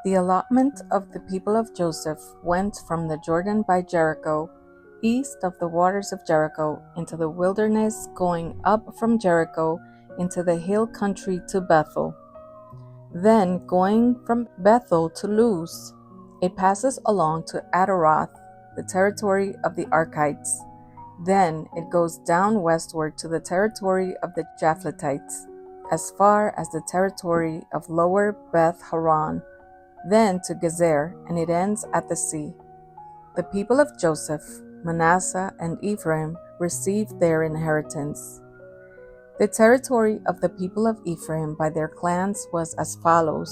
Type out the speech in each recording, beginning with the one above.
The allotment of the people of Joseph went from the Jordan by Jericho, east of the waters of Jericho, into the wilderness, going up from Jericho into the hill country to Bethel. Then, going from Bethel to Luz, it passes along to Adaroth, the territory of the Archites. Then it goes down westward to the territory of the Japhletites, as far as the territory of Lower Beth Horon, then to Gezer, and it ends at the sea. The people of Joseph, Manasseh, and Ephraim received their inheritance. The territory of the people of Ephraim by their clans was as follows.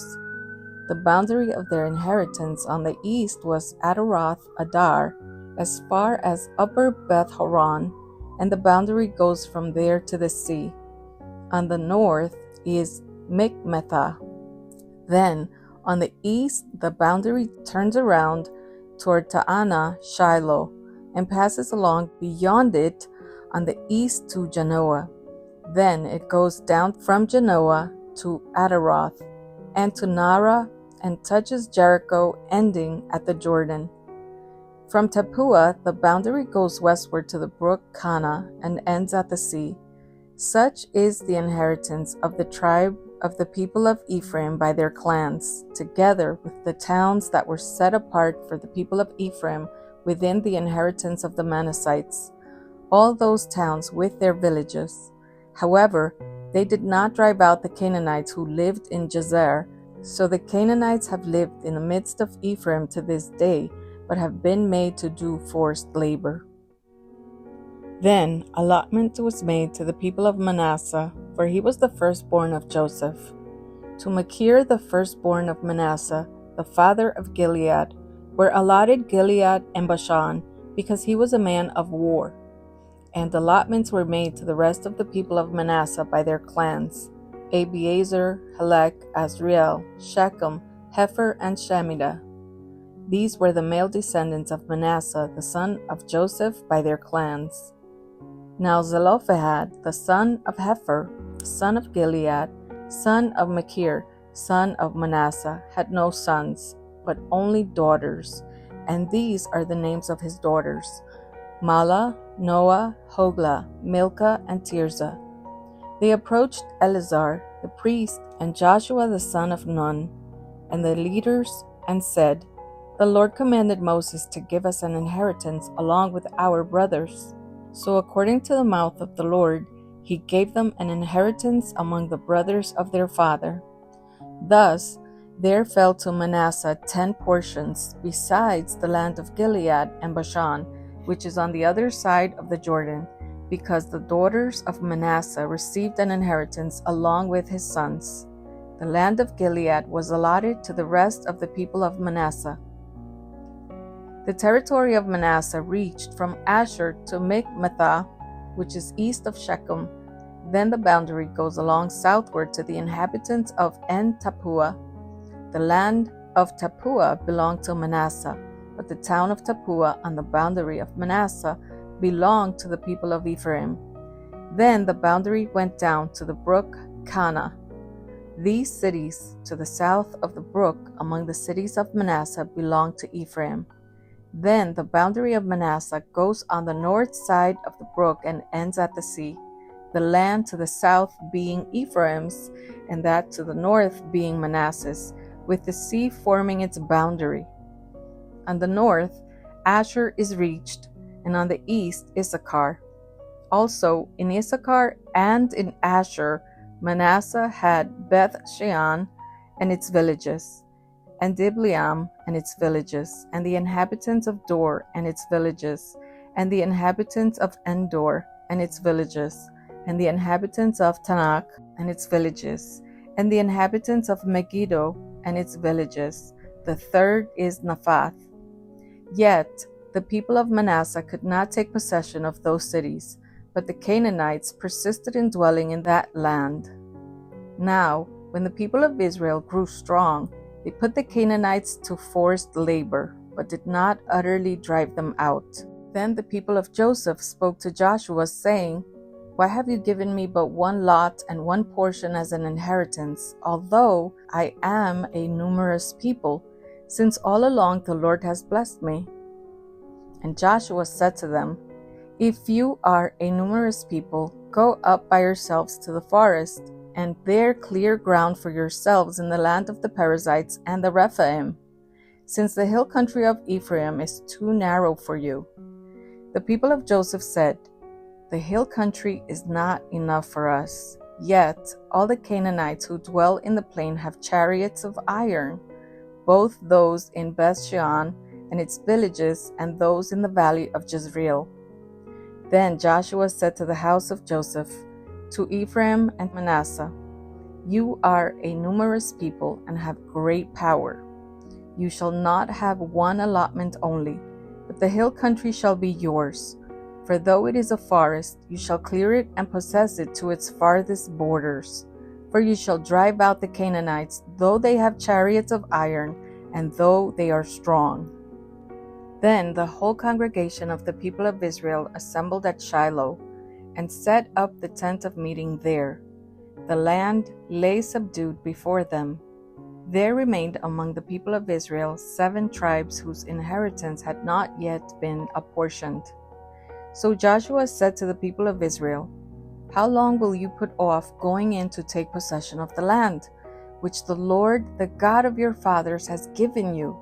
The boundary of their inheritance on the east was Adaroth Adar, as far as Upper Beth Horon, and the boundary goes from there to the sea. On the north is Mikmethah. Then, on the east, the boundary turns around toward Ta'anah Shiloh and passes along beyond it on the east to Janoah. Then it goes down from Janoah to Adaroth and to Nara and touches Jericho, ending at the Jordan. From Tappuah, the boundary goes westward to the brook Kana and ends at the sea. Such is the inheritance of the tribe of the people of Ephraim by their clans, together with the towns that were set apart for the people of Ephraim within the inheritance of the Manassites, all those towns with their villages. However, they did not drive out the Canaanites who lived in Jazer, so the Canaanites have lived in the midst of Ephraim to this day, but have been made to do forced labor. Then allotment was made to the people of Manasseh, for he was the firstborn of Joseph. To Machir, the firstborn of Manasseh, the father of Gilead, were allotted Gilead and Bashan, because he was a man of war. And allotments were made to the rest of the people of Manasseh by their clans: Abiezer, Helek, Azriel, Shechem, Hepher, and Shemidah. These were the male descendants of Manasseh, the son of Joseph, by their clans. Now Zelophehad, the son of Hepher, son of Gilead, son of Machir, son of Manasseh, had no sons, but only daughters, and these are the names of his daughters: Mahlah, Noah, Hoglah, Milcah, and Tirzah. They approached Eleazar, the priest, and Joshua the son of Nun, and the leaders, and said, "The Lord commanded Moses to give us an inheritance along with our brothers." So according to the mouth of the Lord, he gave them an inheritance among the brothers of their father. Thus there fell to Manasseh 10 portions, besides the land of Gilead and Bashan, which is on the other side of the Jordan, because the daughters of Manasseh received an inheritance along with his sons. The land of Gilead was allotted to the rest of the people of Manasseh. The territory of Manasseh reached from Asher to Mikmethah, which is east of Shechem. Then the boundary goes along southward to the inhabitants of En-Tappuah. The land of Tappuah belonged to Manasseh, but the town of Tappuah on the boundary of Manasseh belonged to the people of Ephraim. Then the boundary went down to the brook Kana. These cities to the south of the brook among the cities of Manasseh belonged to Ephraim. Then the boundary of Manasseh goes on the north side of the brook and ends at the sea, the land to the south being Ephraim's, and that to the north being Manasseh's, with the sea forming its boundary. On the north, Asher is reached, and on the east, Issachar. Also, in Issachar and in Asher, Manasseh had Beth Shean and its villages, and Diblaim and its villages, and the inhabitants of Dor and its villages, and the inhabitants of Endor and its villages, and the inhabitants of Tanakh and its villages, and the inhabitants of Megiddo and its villages. The third is Naphath. Yet the people of Manasseh could not take possession of those cities, but the Canaanites persisted in dwelling in that land. Now, when the people of Israel grew strong, they put the Canaanites to forced labor, but did not utterly drive them out. Then the people of Joseph spoke to Joshua, saying, Why have you given me but one lot and one portion as an inheritance, although I am a numerous people, since all along the Lord has blessed me?" And Joshua said to them, "If you are a numerous people, go up by yourselves to the forest, and there clear ground for yourselves in the land of the Perizzites and the Rephaim, since the hill country of Ephraim is too narrow for you." The people of Joseph said, "The hill country is not enough for us. Yet all the Canaanites who dwell in the plain have chariots of iron, both those in Beth-shean and its villages, and those in the valley of Jezreel." Then Joshua said to the house of Joseph, to Ephraim and Manasseh, "You are a numerous people and have great power. You shall not have one allotment only, but the hill country shall be yours. For though it is a forest, you shall clear it and possess it to its farthest borders. For you shall drive out the Canaanites, though they have chariots of iron, and though they are strong." Then the whole congregation of the people of Israel assembled at Shiloh, and set up the tent of meeting there. The land lay subdued before them. There remained among the people of Israel 7 tribes whose inheritance had not yet been apportioned. So Joshua said to the people of Israel, "How long will you put off going in to take possession of the land, which the Lord, the God of your fathers, has given you?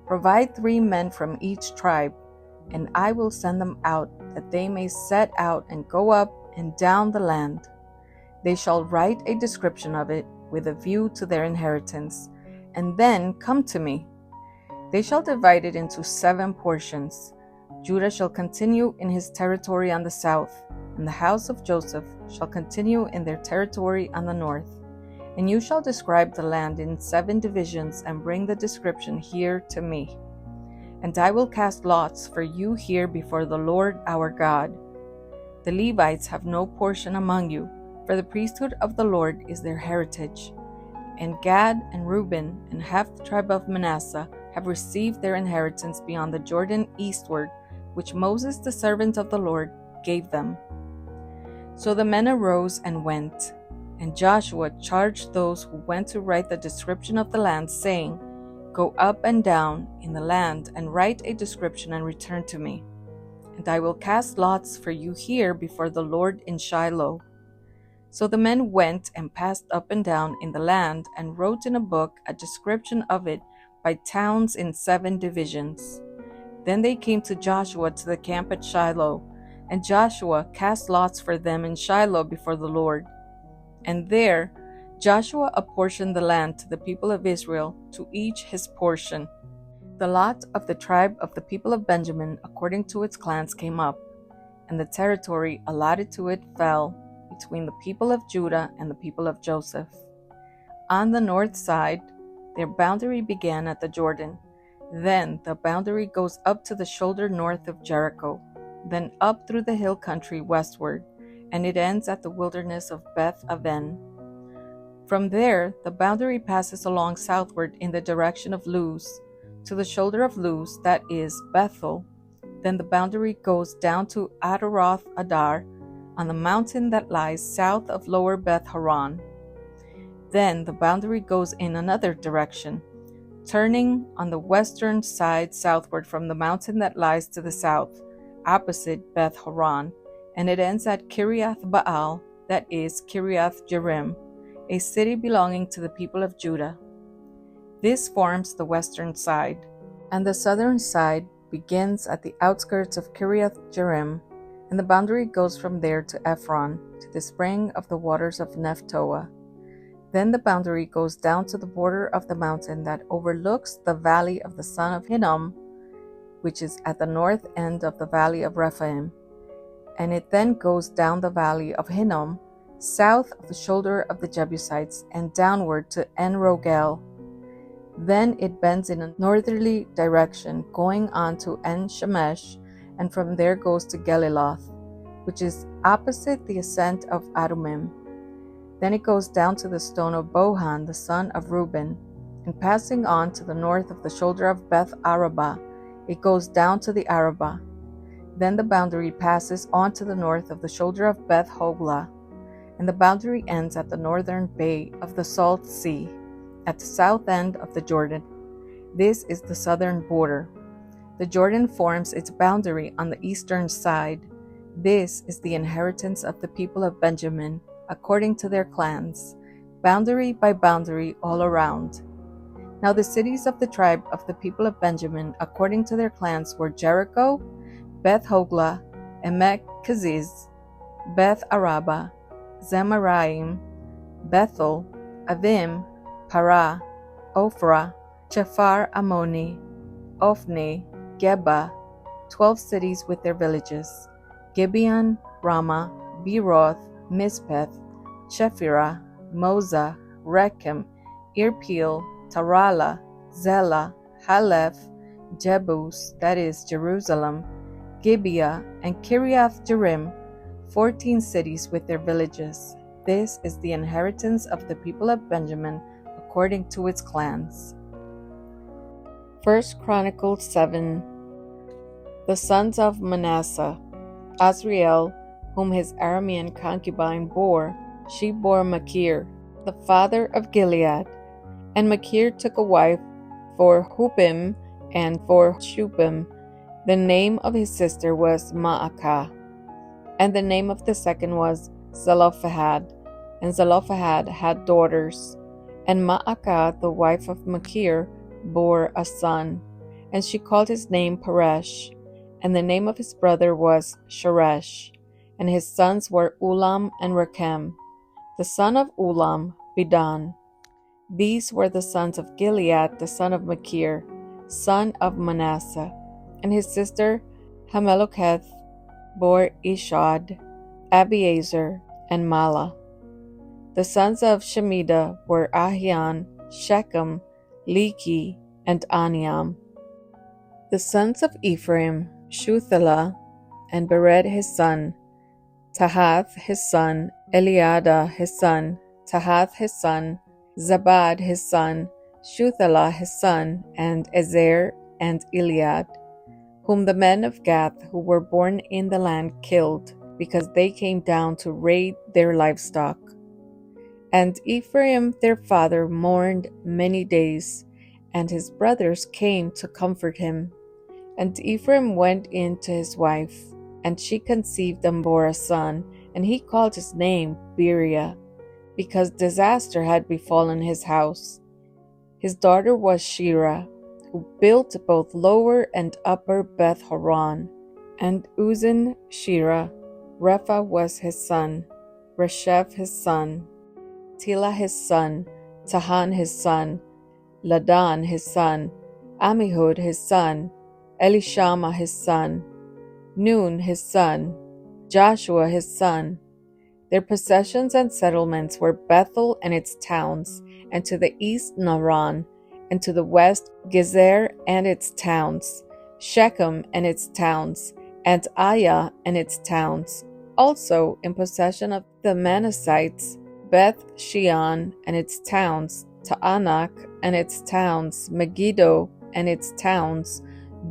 Provide 3 men from each tribe, and I will send them out, that they may set out and go up and down the land. They shall write a description of it with a view to their inheritance, and then come to me. They shall divide it into 7 portions. Judah shall continue in his territory on the south, and the house of Joseph shall continue in their territory on the north. And you shall describe the land in 7 divisions and bring the description here to me. And I will cast lots for you here before the Lord our God. The Levites have no portion among you, for the priesthood of the Lord is their heritage. And Gad and Reuben and half the tribe of Manasseh have received their inheritance beyond the Jordan eastward, which Moses the servant of the Lord gave them." So the men arose and went. And Joshua charged those who went to write the description of the land, saying, "Go up and down in the land and write a description and return to me. And I will cast lots for you here before the Lord in Shiloh." So the men went and passed up and down in the land and wrote in a book a description of it by towns in 7 divisions. Then they came to Joshua to the camp at Shiloh, and Joshua cast lots for them in Shiloh before the Lord. And there Joshua apportioned the land to the people of Israel, to each his portion. The lot of the tribe of the people of Benjamin according to its clans came up, and the territory allotted to it fell between the people of Judah and the people of Joseph. On the north side, their boundary began at the Jordan. Then the boundary goes up to the shoulder north of Jericho, then up through the hill country westward, and it ends at the wilderness of Beth-aven. From there, the boundary passes along southward in the direction of Luz, to the shoulder of Luz, that is, Bethel. Then the boundary goes down to Adaroth Adar, on the mountain that lies south of lower Beth Horon. Then the boundary goes in another direction, turning on the western side southward from the mountain that lies to the south, opposite Beth Horon, and it ends at Kiriath Baal, that is, Kiriath Jearim, a city belonging to the people of Judah. This forms the western side, and the southern side begins at the outskirts of Kiriath Jearim, and the boundary goes from there to Ephron, to the spring of the waters of Nephtoah. Then the boundary goes down to the border of the mountain that overlooks the valley of the son of Hinnom, which is at the north end of the valley of Rephaim. And it then goes down the valley of Hinnom, south of the shoulder of the Jebusites, and downward to En-Rogel. Then it bends in a northerly direction, going on to En-Shemesh, and from there goes to Geliloth, which is opposite the ascent of Adumim. Then it goes down to the stone of Bohan, the son of Reuben, and passing on to the north of the shoulder of Beth Arabah, it goes down to the Arabah. Then the boundary passes on to the north of the shoulder of Beth Hoglah, and the boundary ends at the northern bay of the Salt Sea, at the south end of the Jordan. This is the southern border. The Jordan forms its boundary on the eastern side. This is the inheritance of the people of Benjamin, according to their clans, boundary by boundary all around. Now the cities of the tribe of the people of Benjamin, according to their clans, were Jericho, Beth Hoglah, Emek Keziz, Beth Araba, Zemaraim, Bethel, Avim, Parah, Ophrah, Chephar Ammoni, Ophni, Geba, 12 cities with their villages, Gibeon, Ramah, Beeroth, Mizpeth, Chephirah, Moza, Rechem, Irpeel, Tarala, Zelah, Haleph, Jebus, that is Jerusalem, Gibeah, and Kiriath Jearim, 14 cities with their villages. This is the inheritance of the people of Benjamin according to its clans. 1 Chronicles 7. The sons of Manasseh: Azriel, whom his Aramean concubine bore. She bore Machir, the father of Gilead. And Machir took a wife for Hupim and for Shupim. The name of his sister was Maacah, and the name of the second was Zelophehad. And Zelophehad had daughters. And Maacah, the wife of Machir, bore a son, and she called his name Peresh. And the name of his brother was Sheresh. And his sons were Ulam and Rechem. The son of Ulam, Bedan. These were the sons of Gilead, the son of Machir, son of Manasseh. And his sister Hameloketh bore Ishad, Abiezer, and Mala. The sons of Shemida were Ahian, Shechem, Leki, and Aniam. The sons of Ephraim, Shuthelah, and Bered his son, Tahath his son, Eliada his son, Tahath his son, Zabad his son, Shuthelah his son, and Ezer and Eliad, whom the men of Gath who were born in the land killed, because they came down to raid their livestock. And Ephraim their father mourned many days, and his brothers came to comfort him. And Ephraim went in to his wife, and she conceived and bore a son, and he called his name Beriah, because disaster had befallen his house. His daughter was Shira, who built both lower and upper Beth Horon. And Uzan Shira, Repha was his son, Resheph his son, Tila his son, Tahan his son, Ladan his son, Amihud his son, Elishama his son, Nun his son, Joshua his son. Their possessions and settlements were Bethel and its towns, and to the east Naran, and to the west Gezer and its towns, Shechem and its towns, and Aya and its towns. Also in possession of the Manassites, Beth Shean and its towns, Ta'anak and its towns, Megiddo and its towns,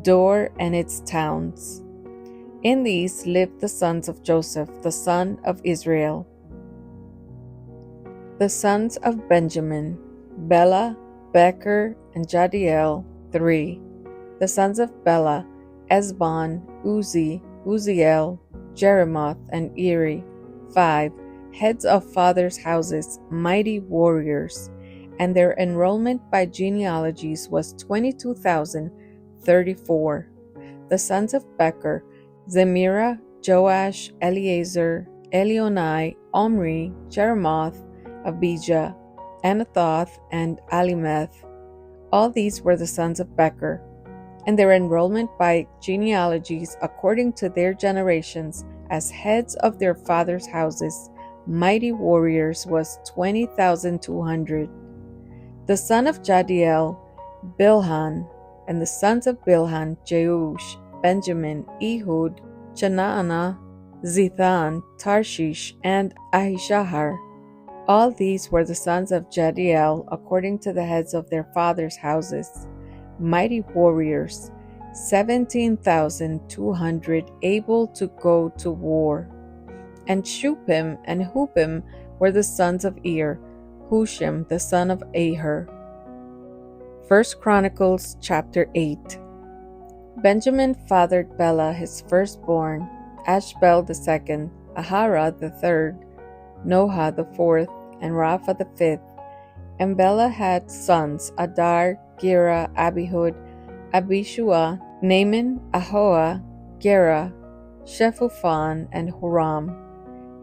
Dor and its towns. In these lived the sons of Joseph, the son of Israel. The sons of Benjamin: Bela, Becher, and Jadiel, 3. The sons of Bela: Esbon, Uzi, Uziel, Jeremoth, and Eri, 5. Heads of fathers' houses, mighty warriors. And their enrollment by genealogies was 22,034. The sons of Becher: Zemira, Joash, Eliezer, Elionai, Omri, Jeremoth, Abijah, Anathoth, and Alimeth. All these were the sons of Becher. And their enrollment by genealogies according to their generations as heads of their fathers' houses, mighty warriors, was 20,200. The son of Jadiel, Bilhan, and the sons of Bilhan: Jeush, Benjamin, Ehud, Chenaanah, Zithan, Tarshish, and Ahishahar. All these were the sons of Jadiel according to the heads of their fathers' houses, mighty warriors, 17,200 able to go to war. And Shupim and Hupim were the sons of Ir, Hushim the son of Aher. 1 Chronicles chapter 8. Benjamin fathered Bela his firstborn, Ashbel the second, Ahara the third, Noha the fourth, and Rapha the fifth. And Bela had sons, Adar, Gera, Abihud, Abishua, Naaman, Ahoa, Gera, Shephuphan, and Huram.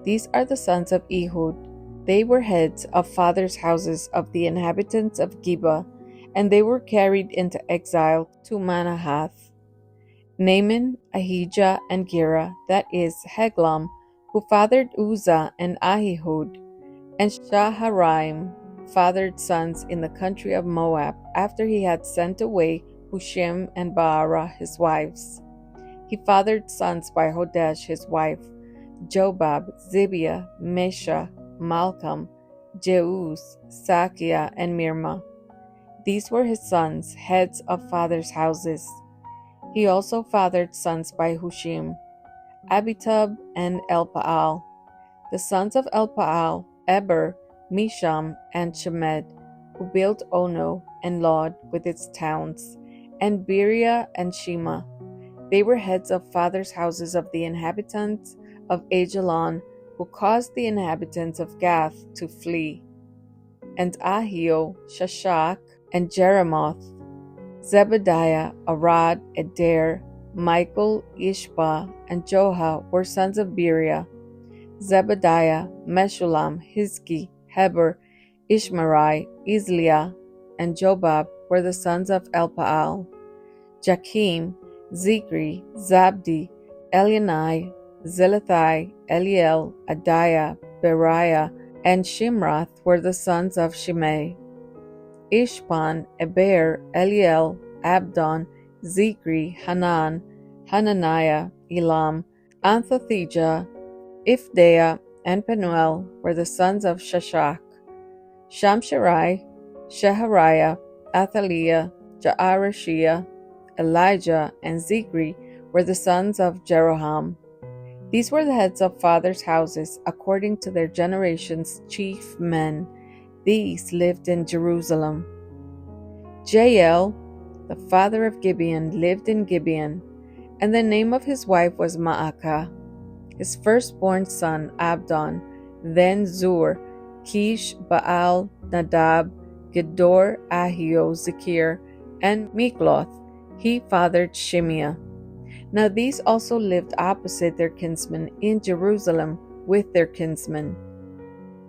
These are the sons of Ehud. They were heads of fathers' houses of the inhabitants of Geba, and they were carried into exile to Manahath. Naaman, Ahijah, and Gera, that is, Heglam, who fathered Uzzah and Ahihud, and Shaharaim, fathered sons in the country of Moab, after he had sent away Hushim and Baara his wives. He fathered sons by Hodesh his wife, Jobab, Zibiah, Mesha, Malcolm, Jeuz, Sakia, and Mirma. These were his sons, heads of fathers' houses. He also fathered sons by Hushim, Abitub, and Elpaal. The sons of Elpaal, Eber, Misham, and Shemed, who built Ono and Lod with its towns, and Beria and Shema. They were heads of fathers' houses of the inhabitants of Ajalon, who caused the inhabitants of Gath to flee, and Ahio, Shashak, and Jeremoth, Zebediah, Arad, Eder, Michael, Ishba, and Joha were sons of Beria. Zebediah, Meshullam, Hizki, Heber, Ishmerai, Isliah, and Jobab were the sons of Elpaal. Jakim, Zikri, Zabdi, Elionai, Zelathai, Eliel, Adiah, Beriah, and Shimrath were the sons of Shimei. Ishpan, Eber, Eliel, Abdon, Zikri, Hanan, Hananiah, Elam, Anthothijah, Ifdeah, and Penuel were the sons of Shashak. Shamsherai, Shehariah, Athaliah, Jaareshiah, Elijah, and Zikri were the sons of Jeroham. These were the heads of fathers' houses, according to their generations' chief men. These lived in Jerusalem. Jael, the father of Gibeon, lived in Gibeon, and the name of his wife was Maacah. His firstborn son, Abdon, then Zur, Kish, Baal, Nadab, Gedor, Ahio, Zikir, and Mikloth. He fathered Shimeah. Now these also lived opposite their kinsmen in Jerusalem with their kinsmen.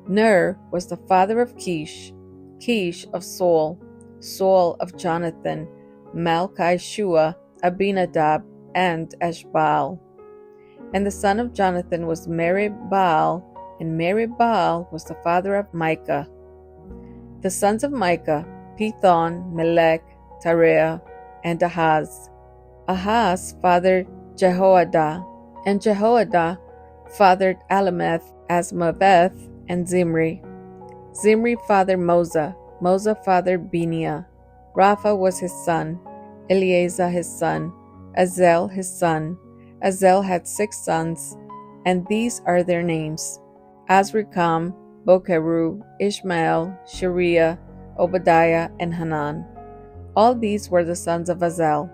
Ner was the father of Kish, Kish of Saul, Saul of Jonathan, Malchishua, Abinadab, and Eshbaal. And the son of Jonathan was Merib-Baal, and Merib-Baal was the father of Micah. The sons of Micah, Pithon, Melech, Tareah, and Ahaz. Ahaz fathered Jehoadah, and Jehoadah fathered Alameth, Asmaveth, and Zimri. Zimri fathered Moza. Moza fathered Benia. Rapha was his son, Eleazar his son, Azel his son. Azel had 6 sons, and these are their names: Azrikam, Bokeru, Ishmael, Shariah, Obadiah, and Hanan. All these were the sons of Azel.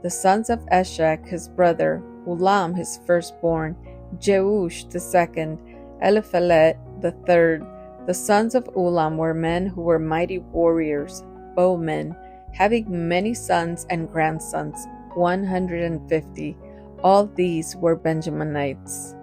The sons of Eshek his brother, Ulam his firstborn, Jeush the second, Eliphalet the third. The sons of Ulam were men who were mighty warriors, bowmen, having many sons and grandsons, 150. All these were Benjaminites.